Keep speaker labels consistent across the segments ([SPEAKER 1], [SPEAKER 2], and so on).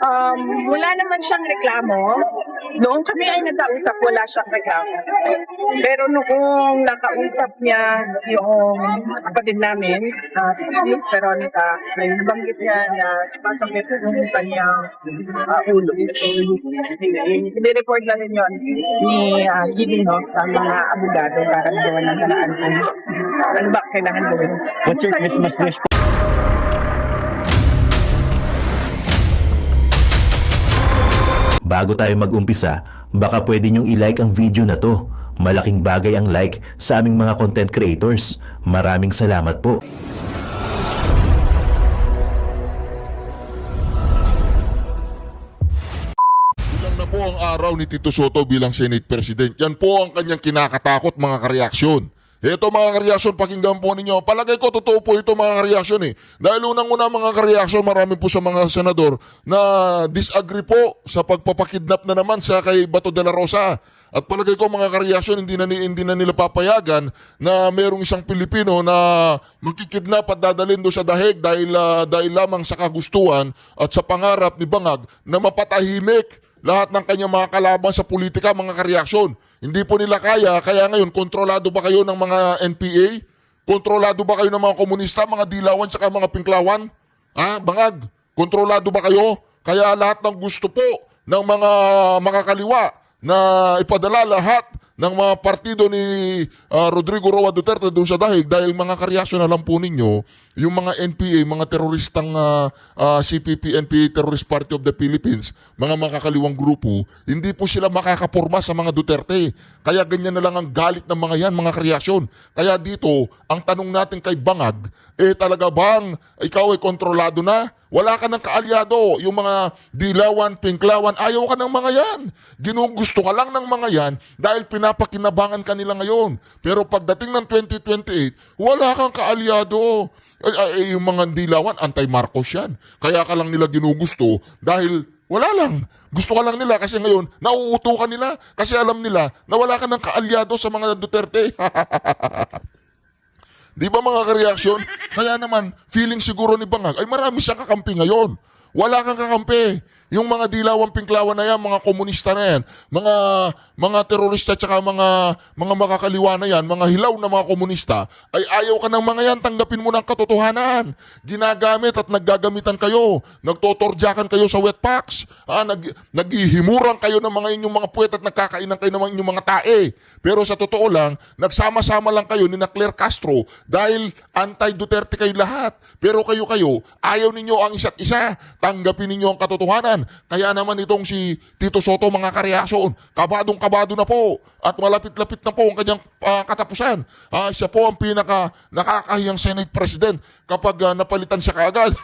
[SPEAKER 1] Wala naman siyang reklamo. Noong kami ay nagkausap, wala siyang reklamo. Pero noong nakausap niya yung kapatid namin, si Miss Veronica, ay nabanggit niya na sumasakit yung kanyang ulo. I-report na rin yun ni Gilino sa mga abogado para gawa ng paraan kung ano ba kailangan gawin.
[SPEAKER 2] What's your Christmas wish?
[SPEAKER 3] Bago tayo mag-umpisa, baka pwede nyong i-like ang video na to. Malaking bagay ang like sa aming mga content creators. Maraming salamat po.
[SPEAKER 4] Ilang na po ang araw ni Tito Sotto bilang Senate President. Yan po ang kanyang kinakatakot mga kareaksyon. Ito mga kareaksyon, pakinggan po ninyo. Palagay ko totoo po ito mga kareaksyon eh. Dahil unang-una mga kareaksyon, marami po sa mga senador na disagree po sa pagpapakidnap na naman sa kay Bato de la Rosa. At palagay ko mga kareaksyon, hindi na nila papayagan na mayroong isang Pilipino na magkikidnap at dadalhin doon sa dahig dahil lamang sa kagustuhan at sa pangarap ni Bangag na mapatahimik lahat ng kanyang mga kalaban sa politika, mga kareaksyon. Hindi po nila kaya ngayon, kontrolado ba kayo ng mga NPA? Kontrolado ba kayo ng mga komunista, mga dilawan, saka mga pinklawan? Ha, Bangag, kontrolado ba kayo? Kaya lahat ng gusto po ng mga makakaliwa na ipadala lahat ng mga partido ni Rodrigo Roa Duterte doon sa dahig dahil mga kareaksyon, alam po ninyo, yung mga NPA, mga teroristang CPP, NPA, Terrorist Party of the Philippines, mga makakaliwang grupo, hindi po sila makakaporma sa mga Duterte. Kaya ganyan na lang ang galit ng mga yan, mga kareaksyon. Kaya dito, ang tanong natin kay Bangag, talaga bang ikaw ay kontrolado na? Wala ka ng kaalyado. Yung mga dilawan, pinklawan, ayaw ka ng mga yan. Ginugusto ka lang ng mga yan dahil pinapakinabangan ka nila ngayon. Pero pagdating ng 2028, wala kang kaalyado. Yung mga dilawan, anti-Marcos yan. Kaya ka lang nila ginugusto dahil wala lang. Gusto ka lang nila kasi ngayon, nauuto ka nila kasi alam nila na wala ka ng kaalyado sa mga Duterte. Di ba mga kareaksyon? Kaya naman, feeling siguro ni Bangag, ay marami siyang kakampi ngayon. Wala kang kakampi. Yung mga dilawang pinklawan na yan, mga komunista na yan, mga terorista tsaka mga makakaliwa na yan, mga hilaw na mga komunista, ay ayaw ka ng mga yan, tanggapin mo ng katotohanan. Ginagamit at naggagamitan kayo. Nagtotorjakan kayo sa wet packs. Naghihimuran kayo ng mga inyong mga puwet at nagkakainan kayo ng inyong mga tae. Pero sa totoo lang, nagsama-sama lang kayo ni Claire Castro dahil anti-Duterte kayo lahat. Pero kayo, ayaw ninyo ang isa't isa. Tanggapin ninyo ang katotohanan. Kaya naman itong si Tito Sotto, mga kareaksyon, kabadong-kabado na po at malapit-lapit na po ang kanyang katapusan. Siya po ang nakakahiyang Senate President kapag napalitan siya kaagad.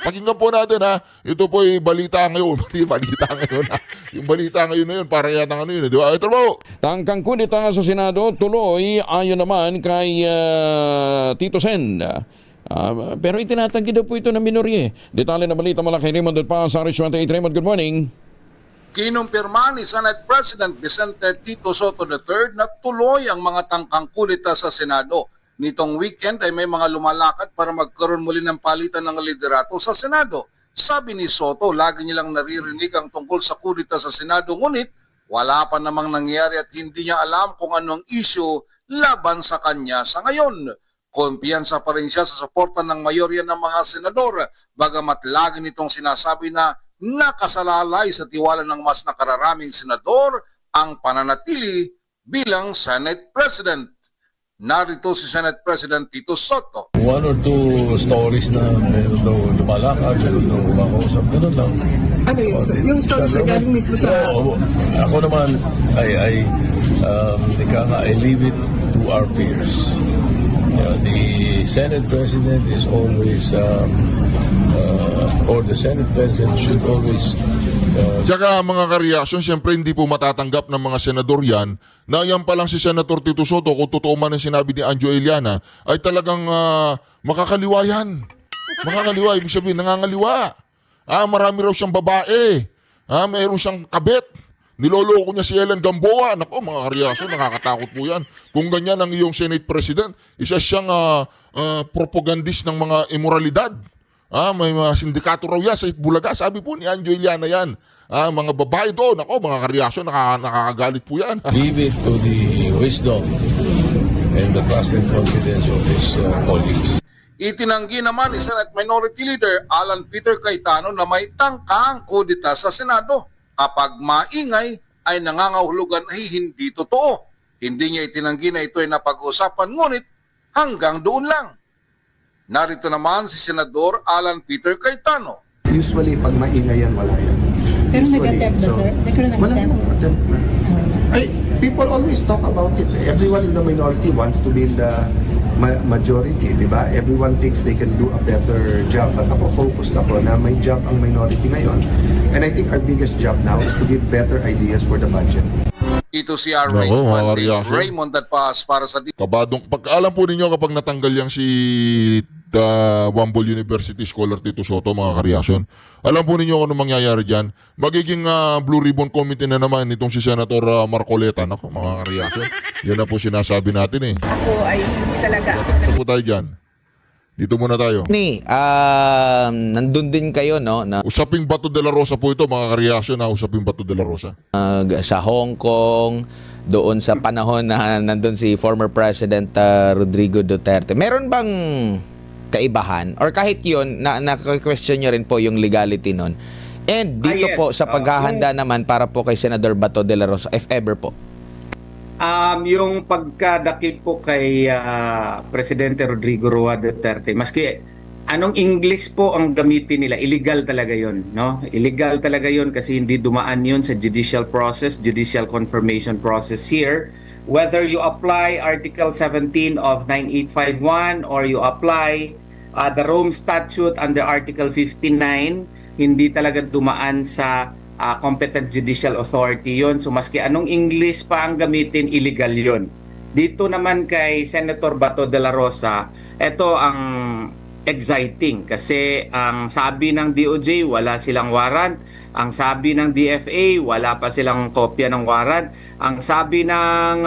[SPEAKER 4] Pakinggan po natin ha. Ito po ay balita ngayon. Balita ngayon ha. Yung balita ngayon na yun, para yata yun. Di ba? Ito po.
[SPEAKER 5] Tangkang kudita sa Senado tuloy ayon naman kay Tito Sen. Pero itinatanggi daw po ito ng minorye. Detalye na balita mula kay Raymond Delpa sa Aris 28. Raymond, good morning.
[SPEAKER 6] Kinumpirma ni Senate President Vicente Tito Sotto III na tuloy ang mga tangkang kudita sa Senado. Nitong weekend ay may mga lumalakad para magkaroon muli ng palitan ng liderato sa Senado. Sabi ni Sotto, lagi nilang naririnig ang tungkol sa kudita sa Senado, ngunit wala pa namang nangyari at hindi niya alam kung anong issue laban sa kanya sa ngayon. Kumpiyansa pa rin siya sa suporta ng mayorya ng mga senador, bagamat lagi nitong sinasabi na nakasalalay sa tiwala ng mas nakararaming senador ang pananatili bilang Senate President. Narito si Senate President Tito Sotto.
[SPEAKER 7] One or two stories na meron daw lumalakad, meron daw kumakausap, gano'n lang.
[SPEAKER 1] Ano yun, sir? Yung stories na galing mismo sa...
[SPEAKER 7] Oo, ako naman, I leave it to our peers. The Senate President is always, or the Senate President should always...
[SPEAKER 4] Tsaka mga kareaksyon, siyempre hindi po matatanggap ng mga senador yan na yan pa lang si Senator Tito Sotto, kung totoo man ang sinabi ni Anjo Eliana, ay talagang makakaliwa yan. Makakaliwa, ibig sabihin, nangangaliwa. Marami raw siyang babae. Mayroon siyang kabet. Niloloko niya si Ellen Gamboa. Nako, mga kareaksyon, nakakatakot po yan. Kung ganyan ang iyong Senate President, isa siyang propagandist ng mga immoralidad. May mga sindikato raw yan sa Itbulaga. Sabi po ni Anjo Iliana yan. Mga babae doon, ako, mga kareaksyon, nakakagalit po yan.
[SPEAKER 7] Leave it to the wisdom and the trust and confidence of his colleagues.
[SPEAKER 6] Itinanggi naman ni Senate Minority Leader Alan Peter Cayetano na may tangkang kudita sa Senado. Kapag maingay ay nangangahulugan ay hindi totoo. Hindi niya itinanggi na ito ay napag-usapan, ngunit hanggang doon lang. Narito naman si Senador Alan Peter Cayetano.
[SPEAKER 2] Usually, pag maingay yan, wala yan.
[SPEAKER 8] Pero
[SPEAKER 2] Usually,
[SPEAKER 8] nag-attempt ba, sir? Nagkaroon ng
[SPEAKER 2] Wala
[SPEAKER 8] attempt?
[SPEAKER 2] namang attempt. People always talk about it. Everyone in the minority wants to be in the majority, di ba? Everyone thinks they can do a better job. But ako, focused ako na may job ang minority ngayon. And I think our biggest job now is to give better ideas for the budget.
[SPEAKER 6] Ito si R.
[SPEAKER 4] Nako, mga
[SPEAKER 6] Raymond
[SPEAKER 4] kareaksyon.
[SPEAKER 6] Raymond at Paz para sa
[SPEAKER 4] Kabadong, pag alam po ninyo kapag natanggal yang si Wambol University Scholar Tito Soto, mga kareaksyon, alam po ninyo kung ano mangyayari dyan. Magiging Blue Ribbon Committee na naman itong si Senator Marcoleta. Nako, mga kareaksyon, yan na po sinasabi natin eh.
[SPEAKER 1] Ako ay hindi talaga.
[SPEAKER 4] Saan po tayo dyan? Dito muna tayo.
[SPEAKER 9] Nandun din kayo, no, na
[SPEAKER 4] Usaping Bato de la Rosa po ito, mga kareaksyon, Usaping Bato de la Rosa.
[SPEAKER 9] sa Hong Kong, doon sa panahon na nandun si former President Rodrigo Duterte. Meron bang kaibahan? Or kahit yun, na-question nyo rin po yung legality nun. And dito
[SPEAKER 10] Yes.
[SPEAKER 9] po sa paghahanda naman para po kay Senador Bato de la Rosa, if ever po.
[SPEAKER 10] Yung pagkadakip po kay Presidente Rodrigo Roa Duterte, maski anong English po ang gamitin nila, illegal talaga yon, no? Illegal talaga yon kasi hindi dumaan yon sa judicial process, judicial confirmation process here. Whether you apply Article 17 of 9851 or you apply the Rome Statute under Article 59, hindi talaga dumaan sa competent judicial authority yon. So maski anong English pa ang gamitin, illegal yon. Dito naman kay Senator Bato de la Rosa, ito ang exciting kasi ang sabi ng DOJ wala silang warrant, ang sabi ng DFA wala pa silang kopya ng warrant, ang sabi ng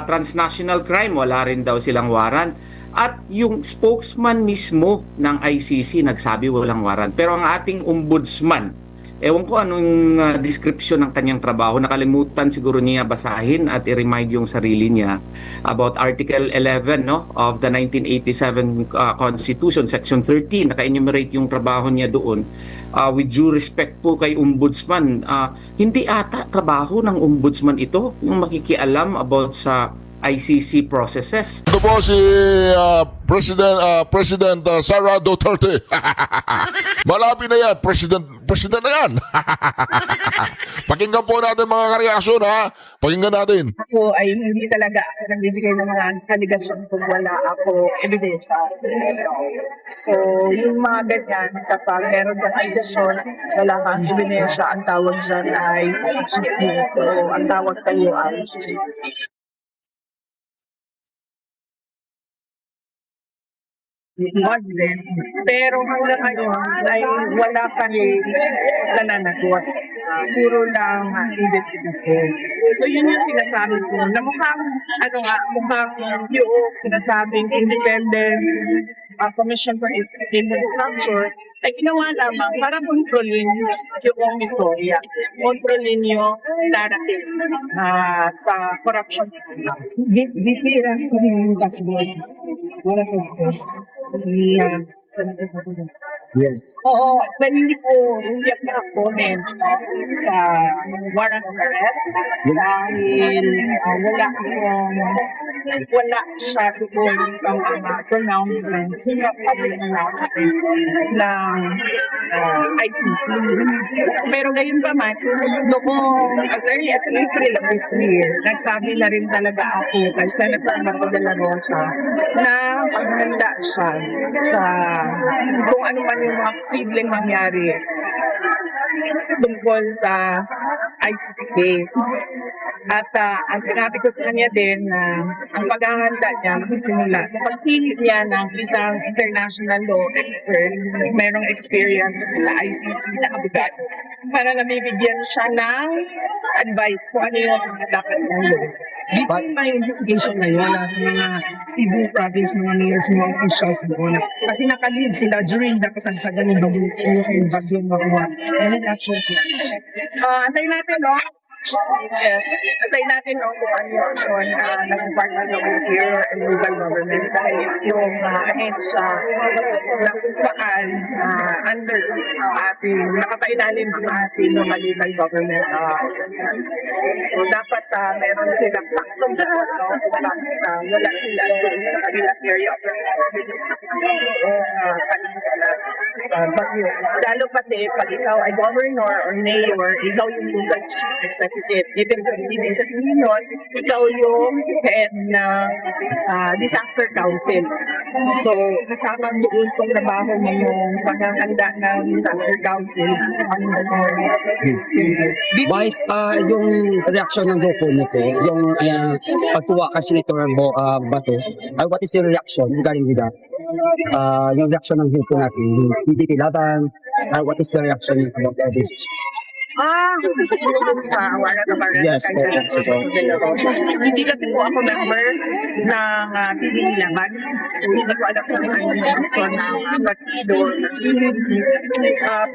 [SPEAKER 10] transnational crime wala rin daw silang warrant, at yung spokesman mismo ng ICC nagsabi walang warrant. Pero ang ating ombudsman, ewan ko anong description ng kanyang trabaho. Nakalimutan siguro niya basahin at i-remind yung sarili niya about Article 11 of the 1987 Constitution, Section 13. Naka-enumerate yung trabaho niya doon. With due respect po kay Ombudsman, hindi ata trabaho ng Ombudsman ito, yung makikialam about sa ICC processes.
[SPEAKER 4] Ito po si President Sara Duterte. Malapit na yan, President na yan. Pakinggan po natin mga kareaksyon, pakinggan natin.
[SPEAKER 1] Ako ay hindi talaga nagbibigay ng mga kaligasyon kung wala ako ebidensya. So, yung mga ganyan, kapag meron kang kaligasyon, wala kang ebidensya, ang tawag dyan ay chismis. So, ang tawag sa iyo ay chismis. Modern. Pero hanggang ngayon ay wala pa rin nananagot. Puro lang investigation. So yun yung sinasabi ko na mukhang yung sinasabing independent Commission for Infrastructure ay ginawa lamang para kontrolin yung istorya. Kontrolin yung narrative sa corruption scandal. Bipira ko yung dashboard. Wala ko Yes. Oo, but hindi ako na-comment sa warrant of arrest dahil wala siya doon sa mga pronouncements, sa public announcements ng ICC. Pero gayon pa man, noong as early as April of this year, nagsabi na rin talaga ako kay Senator Bato de la Rosa na maghanda siya sa kung ano man yung mga posibleng mangyari tungkol sa ICC case. At ang sinabi ko sa kanya din na ang paghahanda niya magsisimula sa pagpili niya ng isang international law expert, mayroong experience sa ICC na abogado, para nabibigyan siya ng advice kung ano yung dapat niyang law.
[SPEAKER 8] Dito may investigation na yun sa mga Cebu province, mga mayors, mga officials doon. Kasi nakalib sila during the kasagsagan ng bagyong Makuha. Ano action?
[SPEAKER 1] Antayin natin, no? Yes. Antayin natin, no, kung ano yung action ng Department of Interior and Local Government dahil yung ahensya na kung saan under ating, nakapailalim ang ating local government. So, dapat meron silang saktong sagot, no? Kung bakit wala sila doon sa kanilang area of responsibility o bagyo. Lalo pati, pag ikaw ay governor or mayor, ikaw yung local chief executive. Ibig sabihin nun, ikaw yung head ng disaster council. So, kasama doon sa trabaho mo yung paghahanda ng disaster council.
[SPEAKER 8] Vice, yung reaction ng grupo nito, yung pagtuwa kasi nito ng Bato, what is your reaction regarding with that? Yung reaction ng grupo natin, yung PDP Laban, what is the reaction about this?
[SPEAKER 1] Sa Wara na Barres.
[SPEAKER 8] Yes,
[SPEAKER 1] hindi kasi po ako member ng PDP Laban. So, hindi ko alam kung ano yung action ng partido.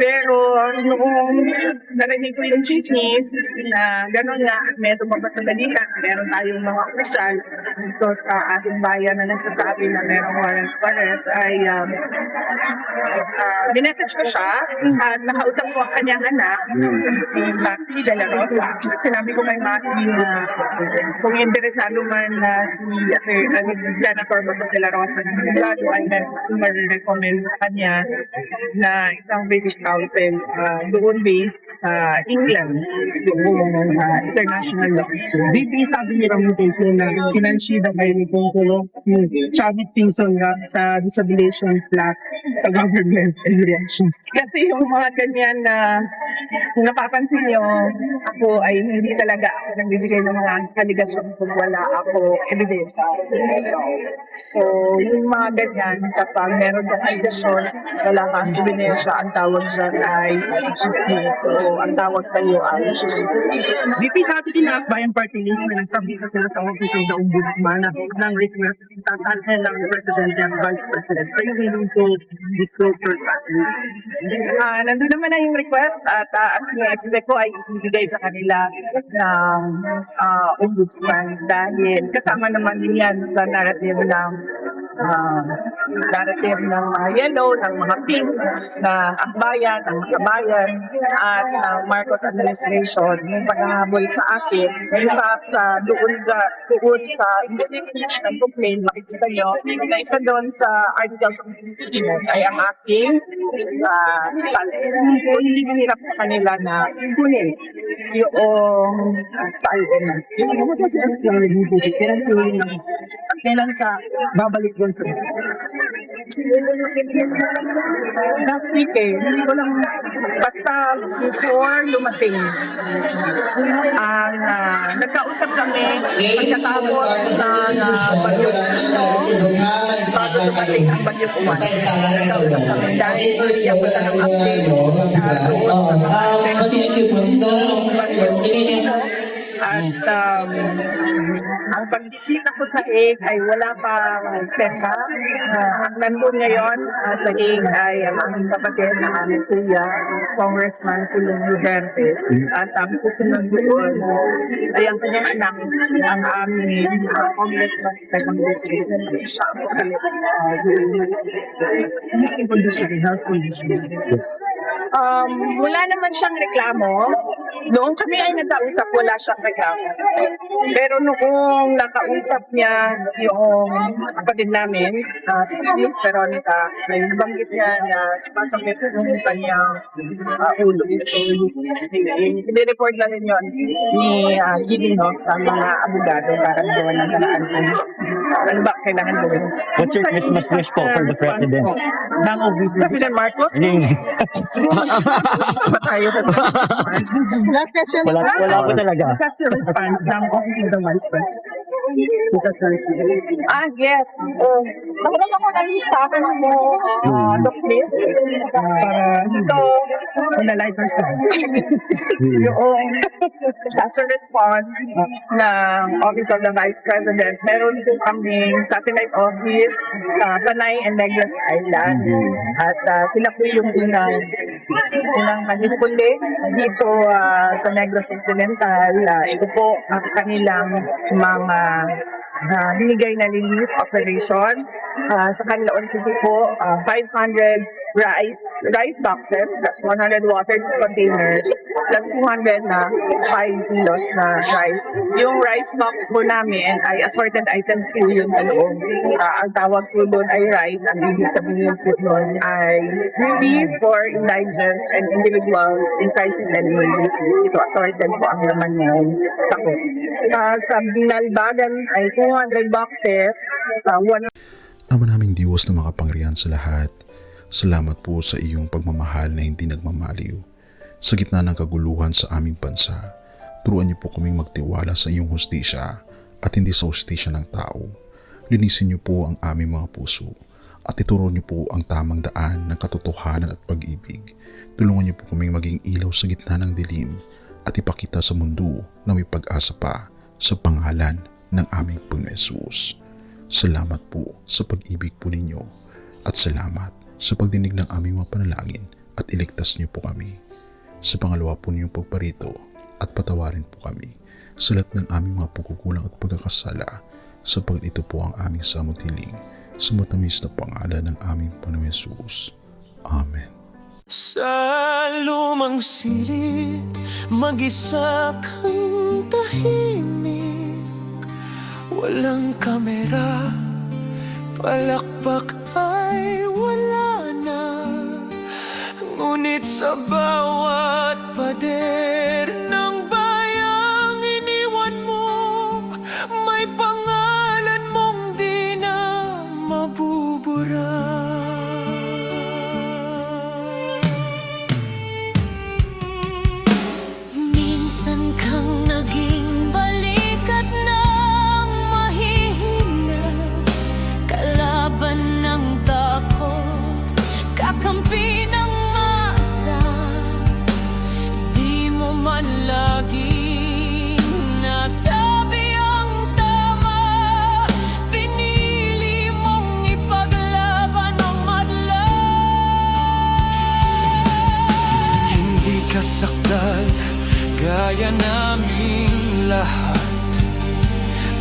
[SPEAKER 1] Pero noong narinig ko yung chismis na gano'n nga, meron pa sa balita, meron tayong mga opisyal dito sa ating bayan na nagsasabi na merong warrant of arrest, ay minessage ko siya at nakausap ko ang kanyang anak, si Maki de la Rosa. At sinabi ko kay Maki na kung interesado man na si Senator Bato de la Rosa na abogado ay marirecommend sa kanya na isang British counsel doon based sa England, doon international law.
[SPEAKER 8] BP sabi niya ng dito na sinansyida kayo ni Pongkulo, yung Chavit Simpson nga sa disabilitation flat sa government and reaction.
[SPEAKER 1] Kasi yung mga ganyan na kung napapansin nyo, ako ay hindi talaga ako nagbibigay ng mga kaligasyon kung wala ako ebidensya. So, yung mga ganyan, kapag meron kang kaligasyon, wala kang ebidensya, ang tawag dyan ay chismis. So, ang tawag sa iyo ay chismis.
[SPEAKER 8] BP sabi din na Bayan Party List na nagsabi ka sila sa Office of the Ombudsman na ng request sa saan ng President and Vice President. Are you willing to disclose your statement?
[SPEAKER 1] Nandun naman na yung request at yung expect ko ay ibigay sa kanila ng ombudsman dahil kasama naman din yan sa narrative ng mga yellow, ng mga pink, ng akbayan, ng makabayan, at ng Marcos administration, yung paghahabol sa akin. In fact, doon sa impeachment complaint, makikita nyo, na isa doon sa articles of impeachment ay ang aking salin. So, hindi mahirap sa kanila na kunin yung salin.
[SPEAKER 8] Kailan ka babalik doon sa
[SPEAKER 1] last week hindi ko lang, basta before lumating ang nagkausap kami pagkatapos ng bagyong bago lumating ang bagyong Uwan. Nagkausap kami dahil bigyan ko na ng update at ang pagbisita ko sa Hague ay wala pang petsa. Nandun ngayon sa Hague ay ang aming kapatid na aming kuya, Congressman Pulong Duterte. At ang susunod doon ay ang kanyang anak, ang aming Congressman sa 2nd District. Siya ang kapalit.
[SPEAKER 8] health condition.
[SPEAKER 1] Wala naman siyang reklamo. Noong kami ay nagkausap, wala siyang reklamo. Pero noong nakausap niya yung kapatid namin, si Miss Veronica, ay nabanggit niya na sumasakit yung kanyang ulo. So, i-report na rin yun ni Gino sa mga abogado para doon ang kanaan. Ano ba kailangan doon?
[SPEAKER 8] What's your Christmas wish po for the President?
[SPEAKER 1] President Marcos? tayo. Last question.
[SPEAKER 8] Wala po talaga.
[SPEAKER 1] Disaster response ng Office of the Vice President. Disaster response. Yes. Nakulang ako na lista mo, Doc Liz, para dito, on the lighter side. Yung disaster response ng Office of the Vice President, meron po kami satellite office sa Panay and Negros Island. At sila po yung unang responde dito sa Negros Occidental. Ito po ang kanilang mga binigay na relief operations. Sa Canlaon City po, 500 rice boxes plus 100 water containers plus 200 na 5 kilos na rice. Yung rice box po namin ay assorted items po yun sa loob. Ang tawag po doon ay rice. Ang ibig sabihin po doon ay relief for indigents and individuals in crisis and emergencies. So assorted po ang laman ng takot. Sa Binalbagan ay 200 boxes.
[SPEAKER 11] Ama naming Diyos na makapangyarihan sa lahat, salamat po sa iyong pagmamahal na hindi nagmamaliw. Sa gitna ng kaguluhan sa aming bansa, turuan niyo po kaming magtiwala sa iyong hustisya at hindi sa hustisya ng tao. Linisin niyo po ang aming mga puso at ituro niyo po ang tamang daan ng katotohanan at pag-ibig. Tulungan niyo po kaming maging ilaw sa gitna ng dilim at ipakita sa mundo na may pag-asa pa sa pangalan ng aming Panginoon Hesus. Salamat po sa pag-ibig po ninyo at salamat sa pagdinig ng aming mga panalangin at iligtas niyo po kami. Sa pangalawa po niyong pagparito at patawarin po kami sa lahat ng aming mga pagkukulang at pagkakasala sapagkat ito po ang aming samutiling sa matamis na pangalan ng aming Panginoon Hesus. Amen.
[SPEAKER 12] Sa lumang silid, mag-isa kang tahimik. Walang kamera, palakpak ay wala na. Ngunit sa bawat pader ng bayang iniwan mo, may pangalan mong di na mabubura. Minsan kang naging balikat ng mahihina, kalaban ng takot, kakampi ng masa. Di mo man laging nasabi ang tama, pinili mong ipaglaban ang madla. Hindi ka sakdal gaya naming lahat,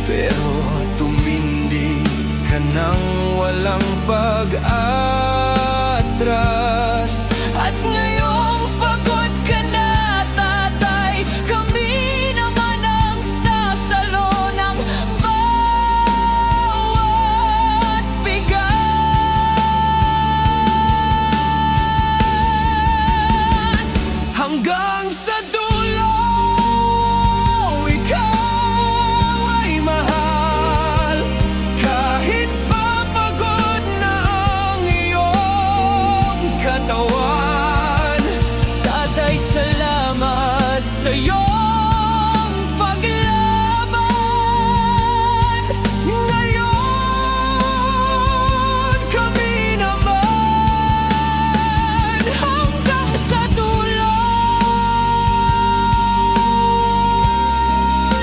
[SPEAKER 12] pero tumindi ka nang walang pag-atras. At ngayong pagod ka na, tatay, kami naman ang sasalo ng bawat bigat. Hanggang sa dulo, ikaw ay mahal. Kahit papagod na ang iyong katawan, tatay, salamat sa iyong paglaban. Ngayon, kami naman hanggang sa dulo.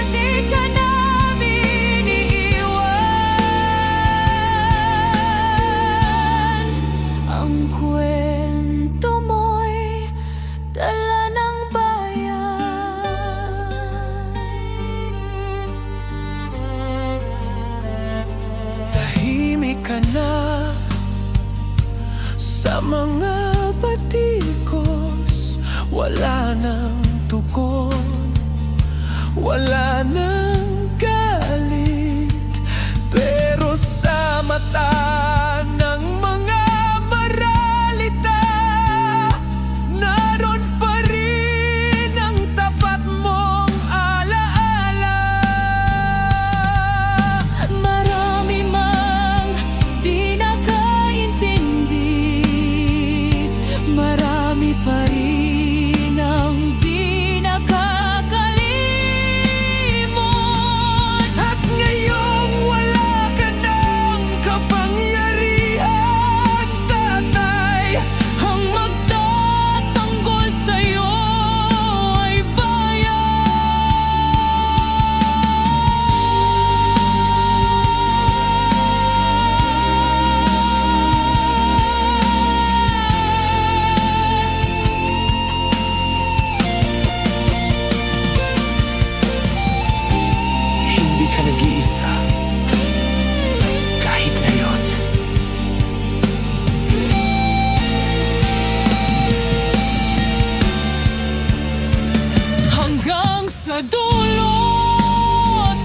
[SPEAKER 12] Di ka namin iiwan. Ang kwento mo'y dala ng bayan. Tahimik ka na sa mga batikos, wala nang tugon, wala nang galit, pero sa mata ng mga maralita, naroon pa rin ang tapat mong alaala. Marami mang di nakaintindi, marami pa rin sa dulo,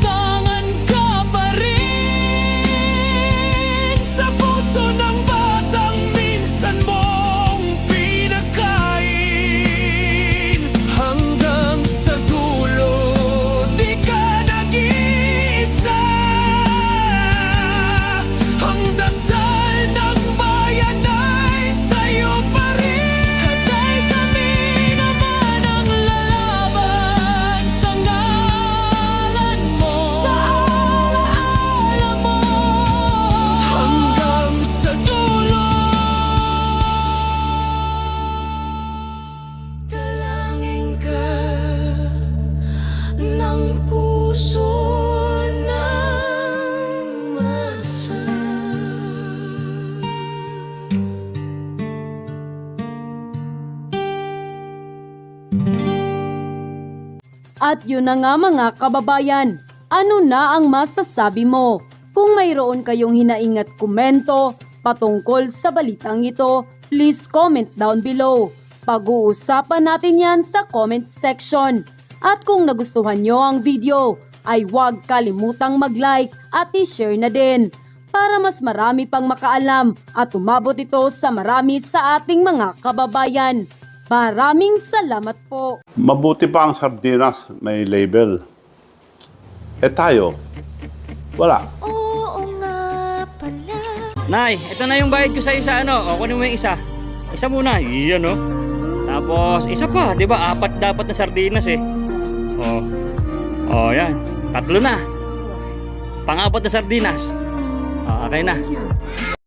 [SPEAKER 12] tangan ka pa rin sa puso ng batang minsan mong pinakain. Hanggang sa dulo, di ka nag-iisa. Ang dasal ng bayan ay sa'yo pa rin. Katay kami naman ang lalaban sa ngalan mo, sa alaala mo. Hanggang sa dulo, dalangin ka ng puso ng masa.
[SPEAKER 13] At yun na nga mga kababayan, ano na ang masasabi mo? Kung mayroon kayong hinaing at komento patungkol sa balitang ito, please comment down below. Pag-uusapan natin yan sa comment section. At kung nagustuhan nyo ang video, ay huwag kalimutang mag-like at i-share na din para mas marami pang makaalam at umabot ito sa marami sa ating mga kababayan. Maraming salamat po.
[SPEAKER 14] Mabuti pa ang sardinas, may label. Eh tayo, wala.
[SPEAKER 12] Oo nga pala.
[SPEAKER 15] Nay, ito na yung bayad ko sa isa, ano? O, kunin mo yung isa. Isa muna, iyan, no? Tapos, isa pa, di ba? 4 dapat na sardinas, eh. O, yan. 3 na. Pang-4 na sardinas. O, okay na.